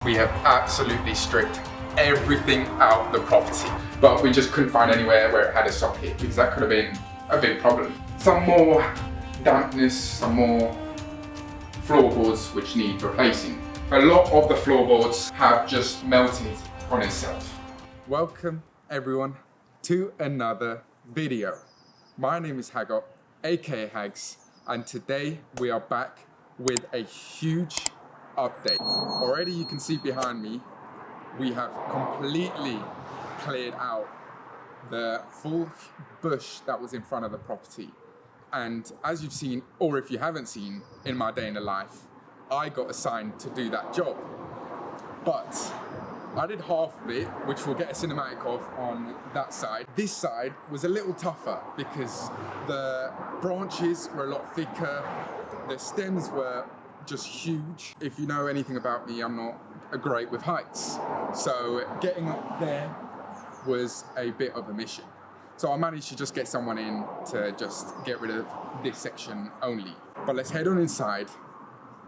We have absolutely stripped everything out the property, but we just couldn't find anywhere where it had a socket because that could have been a big problem. Some more dampness, some more floorboards which need replacing. A lot of the floorboards have just melted on itself. Welcome everyone to another video. My name is Hagot, aka Hags, and today we are back with a huge update. Already you can see behind me, we have completely cleared out the full bush that was in front of the property. And as you've seen, or if you haven't seen, in my day in the life, I got assigned to do that job. But I did half of it, which we'll get a cinematic of on that side. This side was a little tougher because the branches were a lot thicker, the stems were just huge. If you know anything about me, I'm not great with heights. So getting up there was a bit of a mission. So I managed to just get someone in to just get rid of this section only. But let's head on inside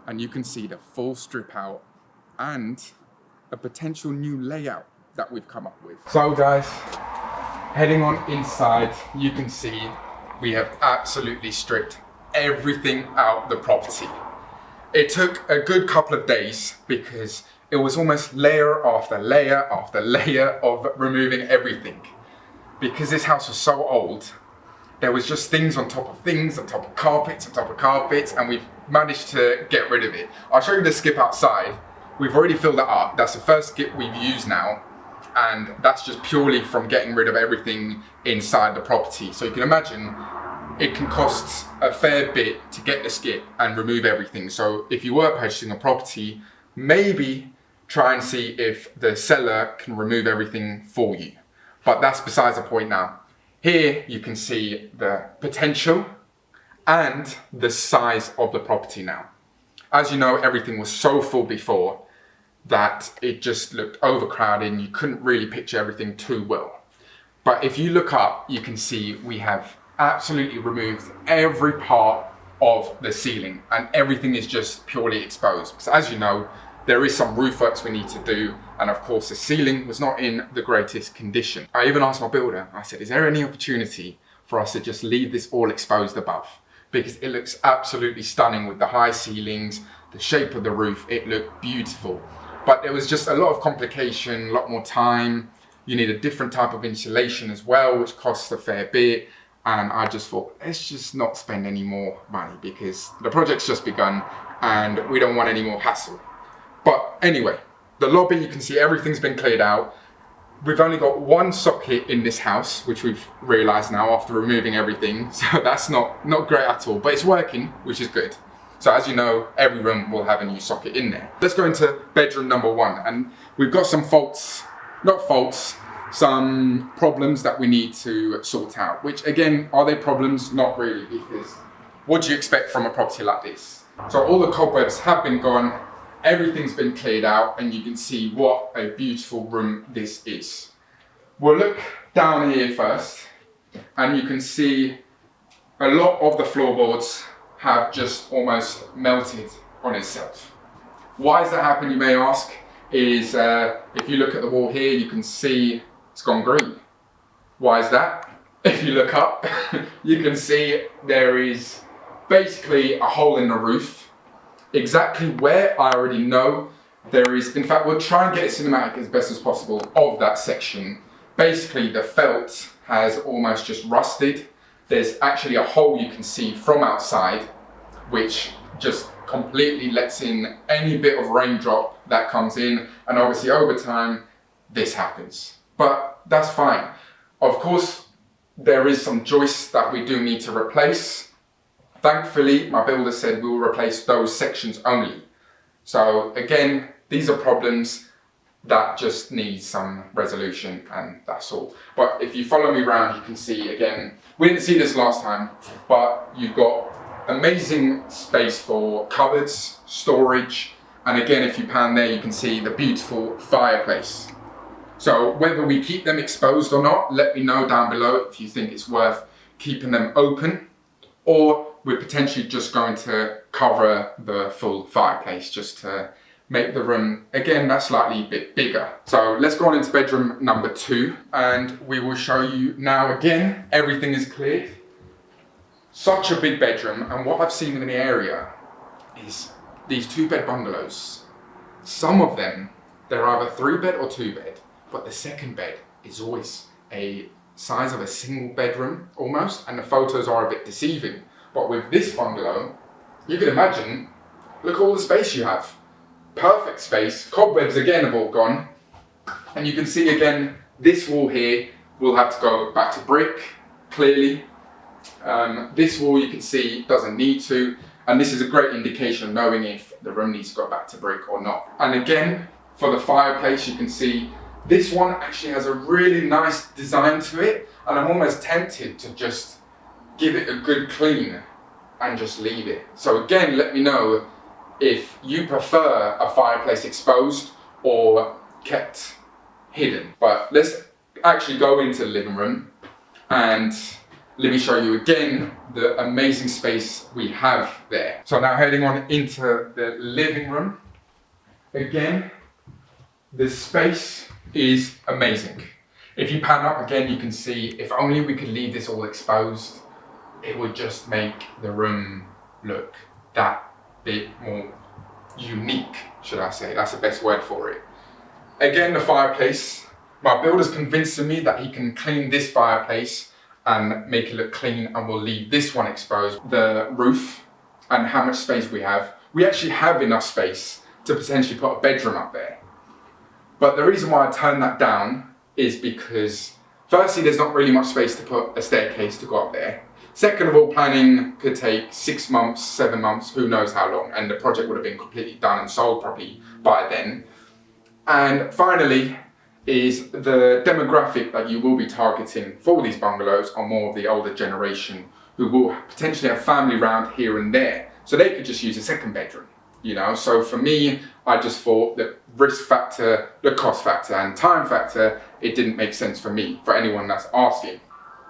and you can see the full strip out and a potential new layout that we've come up with. So guys, heading on inside, you can see we have absolutely stripped everything out the property. It took a good couple of days because it was almost layer after layer after layer of removing everything. Because this house was so old, there was just things on top of things, on top of carpets, on top of carpets, and we've managed to get rid of it. I'll show you the skip outside. We've already filled that up. That's the first skip we've used now, and that's just purely from getting rid of everything inside the property. So you can imagine it can cost a fair bit to get the skip and remove everything. So if you were purchasing a property, maybe try and see if the seller can remove everything for you. But that's besides the point now. Here you can see the potential and the size of the property now. As you know, everything was so full before that it just looked overcrowded and you couldn't really picture everything too well. But if you look up, you can see we have absolutely removed every part of the ceiling and everything is just purely exposed. So as you know, there is some roof works we need to do, and of course the ceiling was not in the greatest condition. I even asked my builder, I said, is there any opportunity for us to just leave this all exposed above? Because it looks absolutely stunning with the high ceilings, the shape of the roof, it looked beautiful. But there was just a lot of complication, a lot more time. You need a different type of insulation as well, which costs a fair bit. And I just thought, let's just not spend any more money because the project's just begun and we don't want any more hassle. But anyway, the lobby, you can see everything's been cleared out. We've only got one socket in this house, which we've realized now after removing everything. So that's not great at all, but it's working, which is good. So as you know, every room will have a new socket in there. Let's go into bedroom number one. And we've got some some problems that we need to sort out, which again, are they problems? Not really, because what do you expect from a property like this? So all the cobwebs have been gone. Everything's been cleared out and you can see what a beautiful room this is. We'll look down here first and you can see a lot of the floorboards have just almost melted on itself. Why has that happened, you may ask, is if you look at the wall here, you can see it's gone green. Why is that? If you look up, you can see there is basically a hole in the roof. Exactly where, I already know. There is, in fact, we'll try and get a cinematic as best as possible of that section. Basically, the felt has almost just rusted. There's actually a hole you can see from outside, which just completely lets in any bit of raindrop that comes in. And obviously over time, this happens. But that's fine. Of course, there is some joists that we do need to replace. Thankfully, my builder said we will replace those sections only. So again, these are problems that just need some resolution and that's all. But if you follow me around, you can see again, we didn't see this last time, but you've got amazing space for cupboards, storage, and again, if you pan there, you can see the beautiful fireplace. So whether we keep them exposed or not, let me know down below if you think it's worth keeping them open, or we're potentially just going to cover the full fireplace just to make the room, again, that slightly bit bigger. So let's go on into bedroom number 2 and we will show you now again, everything is cleared. Such a big bedroom, and what I've seen in the area is these 2-bed bungalows. Some of them, they're either 3-bed or 2-bed, but the second bed is always a size of a single bedroom almost, and the photos are a bit deceiving. But with this bungalow, you can imagine, look at all the space you have. Perfect space. Cobwebs again have all gone. And you can see again, this wall here will have to go back to brick, clearly. This wall you can see doesn't need to. And this is a great indication of knowing if the room needs to go back to brick or not. And again, for the fireplace, you can see this one actually has a really nice design to it. And I'm almost tempted to just give it a good clean and just leave it. So again, let me know if you prefer a fireplace exposed or kept hidden. But let's actually go into the living room and let me show you again the amazing space we have there. So now heading on into the living room. Again, the space is amazing. If you pan up again, you can see if only we could leave this all exposed, it would just make the room look that bit more unique, should I say. That's the best word for it. Again, the fireplace. My builder's convincing me that he can clean this fireplace and make it look clean, and we'll leave this one exposed. The roof and how much space we have. We actually have enough space to potentially put a bedroom up there. But the reason why I turned that down is because firstly, there's not really much space to put a staircase to go up there. Second of all, planning could take 6 months, 7 months, who knows how long, and the project would have been completely done and sold probably by then. And finally, is the demographic that you will be targeting for these bungalows are more of the older generation who will potentially have family round here and there. So they could just use a second bedroom, you know? So for me, I just thought the risk factor, the cost factor and time factor, it didn't make sense for me, for anyone that's asking.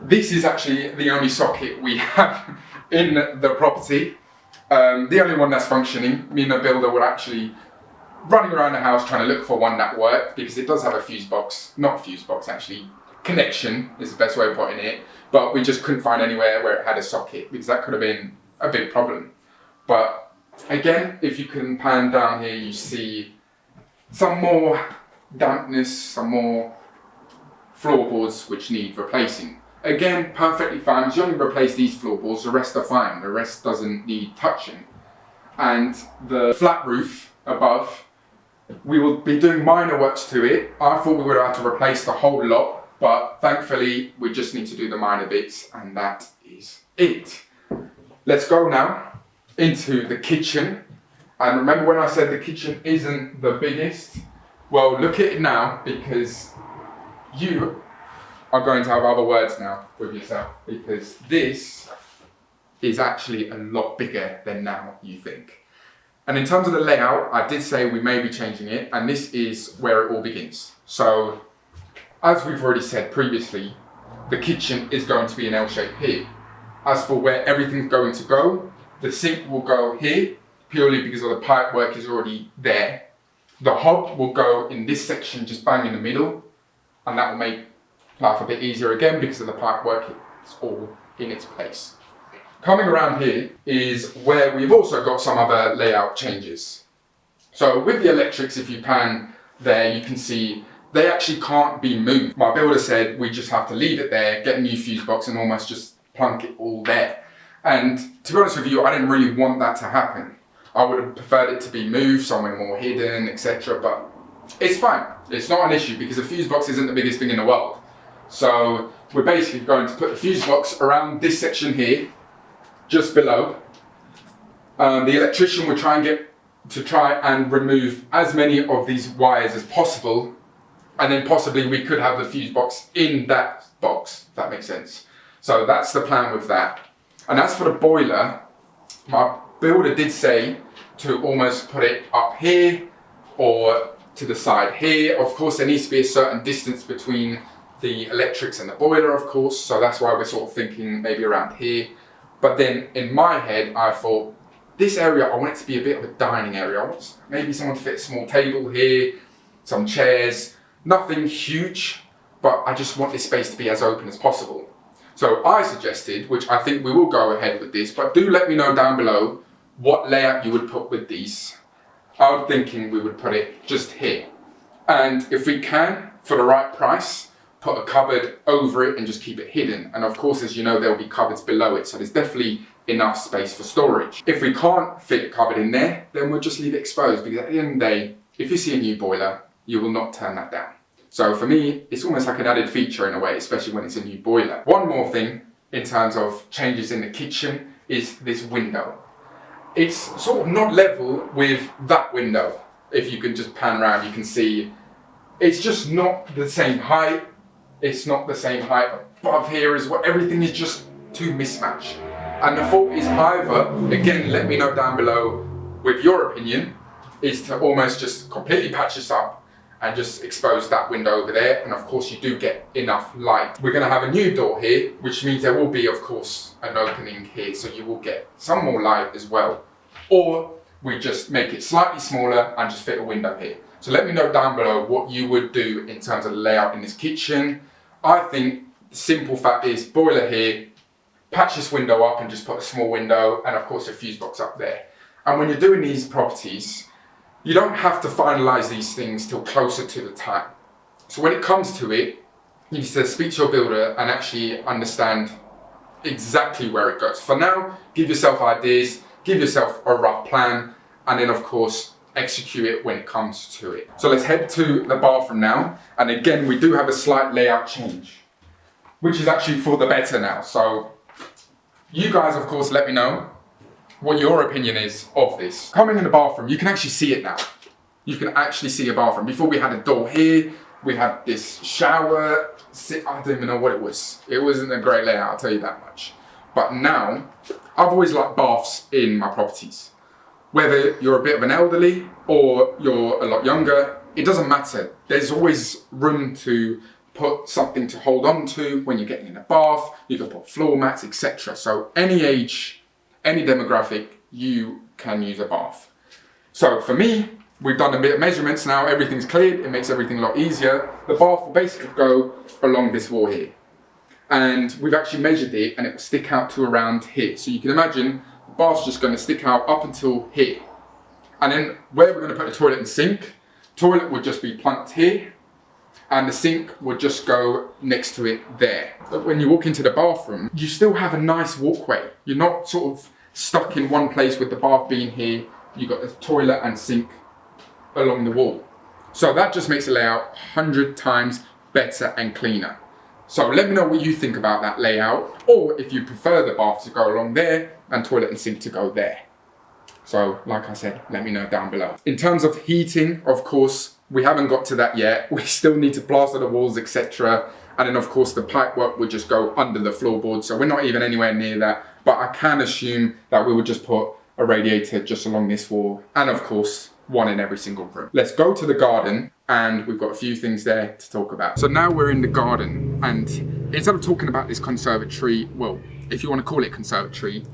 This is actually the only socket we have in the property. The only one that's functioning. Me and the builder were actually running around the house trying to look for one that worked, because it does have a fuse box, not fuse box actually, connection is the best way of putting it, but we just couldn't find anywhere where it had a socket, because that could have been a big problem. But again, if you can pan down here, you see some more dampness, some more floorboards which need replacing. Again, perfectly fine, because you only replace these floorboards, the rest are fine, the rest doesn't need touching. And the flat roof above, we will be doing minor works to it. I thought we would have to replace the whole lot, but thankfully we just need to do the minor bits, and that is it. Let's go now into the kitchen. And remember when I said the kitchen isn't the biggest? Well, look at it now, because you are going to have other words now with yourself, because this is actually a lot bigger than now you think. And in terms of the layout, I did say we may be changing it, and this is where it all begins. So, as we've already said previously, the kitchen is going to be an L shape here. As for where everything's going to go, the sink will go here, purely because of the pipe work is already there. The hob will go in this section, just bang in the middle, and that will make life a bit easier again, because of the pipe work, it's all in its place. Coming around here is where we've also got some other layout changes. So with the electrics, if you pan there, you can see they actually can't be moved. My builder said we just have to leave it there, get a new fuse box and almost just plunk it all there. And to be honest with you, I didn't really want that to happen. I would have preferred it to be moved somewhere more hidden, etc. But it's fine. It's not an issue, because a fuse box isn't the biggest thing in the world. So we're basically going to put the fuse box around this section here, just below. The electrician will try and remove as many of these wires as possible, and then possibly we could have the fuse box in that box, if that makes sense. So that's the plan with that. And as for the boiler, my builder did say to almost put it up here or to the side here. Of course, there needs to be a certain distance between the electrics and the boiler, of course, so that's why we're sort of thinking maybe around here. But then in my head, I thought this area, I want it to be a bit of a dining area. I want maybe someone to fit a small table here, some chairs, nothing huge, but I just want this space to be as open as possible. So I suggested, which I think we will go ahead with this, but do let me know down below what layout you would put with these. I was thinking we would put it just here. And if we can, for the right price, put a cupboard over it and just keep it hidden. And of course, as you know, there'll be cupboards below it. So there's definitely enough space for storage. If we can't fit a cupboard in there, then we'll just leave it exposed, because at the end of the day, if you see a new boiler, you will not turn that down. So for me, it's almost like an added feature in a way, especially when it's a new boiler. One more thing in terms of changes in the kitchen is this window. It's sort of not level with that window. If you can just pan around, you can see it's just not the same height. It's not the same height above here as well. Everything is just too mismatched. And the fault is either, again, let me know down below with your opinion, is to almost just completely patch this up and just expose that window over there. And of course you do get enough light. We're gonna have a new door here, which means there will be, of course, an opening here. So you will get some more light as well. Or we just make it slightly smaller and just fit a window here. So let me know down below what you would do in terms of layout in this kitchen. I think the simple fact is boiler here, patch this window up and just put a small window, and of course a fuse box up there. And when you're doing these properties, you don't have to finalize these things till closer to the time. So when it comes to it, you need to speak to your builder and actually understand exactly where it goes. For now, give yourself ideas, give yourself a rough plan, and then of course, execute it when it comes to it. So let's head to the bathroom now. And again, we do have a slight layout change, which is actually for the better now. So you guys, of course, let me know what your opinion is of this. Coming in the bathroom, you can actually see it now. You can actually see a bathroom. Before we had a door here, we had this shower. I don't even know what it was. It wasn't a great layout, I'll tell you that much. But now, I've always liked baths in my properties. Whether you're a bit of an elderly or you're a lot younger, it doesn't matter. There's always room to put something to hold on to when you're getting in a bath. You can put floor mats, etc. So any age, any demographic, you can use a bath. So for me, we've done a bit of measurements now, everything's cleared, it makes everything a lot easier. The bath will basically go along this wall here. And we've actually measured it and it will stick out to around here. So you can imagine the bath's just going to stick out up until here. And then where we're going to put the toilet and sink, toilet would just be plunked here and the sink would just go next to it there. But when you walk into the bathroom, you still have a nice walkway. You're not sort of stuck in one place with the bath being here. You've got the toilet and sink along the wall. So that just makes the layout 100 times better and cleaner. So let me know what you think about that layout, or if you prefer the bath to go along there and toilet and sink to go there. So like I said, let me know down below. In terms of heating, of course, we haven't got to that yet. We still need to plaster the walls, etc. And then of course the pipe work would just go under the floorboard. So we're not even anywhere near that, but I can assume that we would just put a radiator just along this wall. And of course, one in every single room. Let's go to the garden, and we've got a few things there to talk about. So now we're in the garden, and instead of talking about this conservatory, well, if you want to call it conservatory,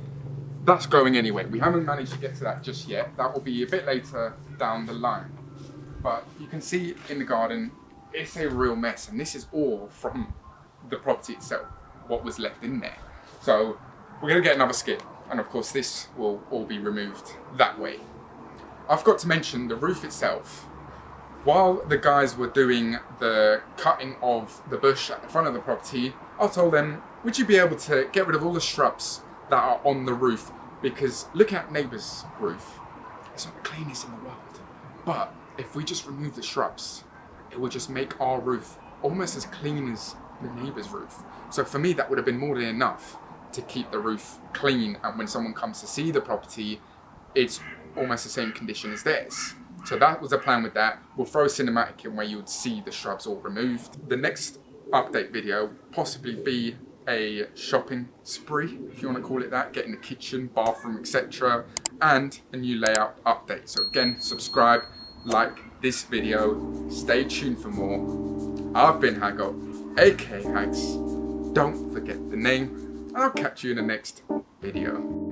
that's going anyway. We haven't managed to get to that just yet. That will be a bit later down the line. But you can see in the garden, it's a real mess, and this is all from the property itself, what was left in there. So we're gonna get another skip, and of course this will all be removed that way. I forgot to mention the roof itself. While the guys were doing the cutting of the bush at the front of the property, I told them, would you be able to get rid of all the shrubs that are on the roof? Because look at neighbour's roof. It's not the cleanest in the world. But if we just remove the shrubs, it would just make our roof almost as clean as the neighbour's roof. So for me, that would have been more than enough to keep the roof clean. And when someone comes to see the property, it's almost the same condition as theirs. So that was the plan with that. We'll throw a cinematic in where you would see the shrubs all removed. The next update video possibly be a shopping spree, if you want to call it that, getting the kitchen, bathroom, etc. and a new layout update. So again, subscribe, like this video, stay tuned for more. I've been Hago, aka Hags. Don't forget the name, and I'll catch you in the next video.